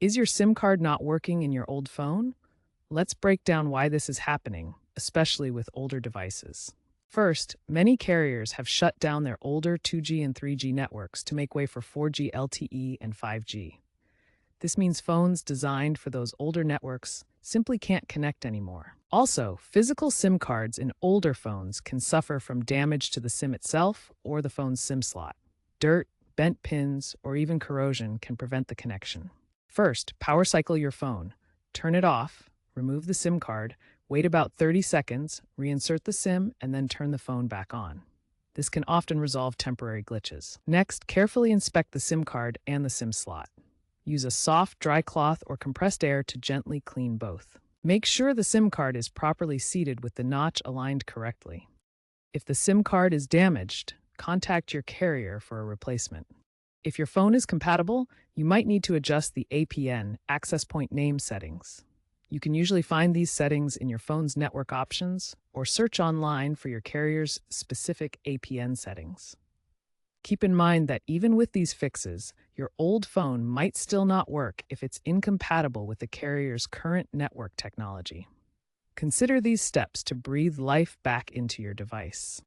Is your SIM card not working in your old phone? Let's break down why this is happening, especially with older devices. First, many carriers have shut down their older 2G and 3G networks to make way for 4G LTE and 5G. This means phones designed for those older networks simply can't connect anymore. Also, physical SIM cards in older phones can suffer from damage to the SIM itself or the phone's SIM slot. Dirt, bent pins, or even corrosion can prevent the connection. First, power cycle your phone. Turn it off, remove the SIM card, wait about 30 seconds, reinsert the SIM, and then turn the phone back on. This can often resolve temporary glitches. Next, carefully inspect the SIM card and the SIM slot. Use a soft, dry cloth or compressed air to gently clean both. Make sure the SIM card is properly seated with the notch aligned correctly. If the SIM card is damaged, contact your carrier for a replacement. If your phone is compatible, you might need to adjust the APN access point name settings. You can usually find these settings in your phone's network options or search online for your carrier's specific APN settings. Keep in mind that even with these fixes, your old phone might still not work if it's incompatible with the carrier's current network technology. Consider these steps to breathe life back into your device.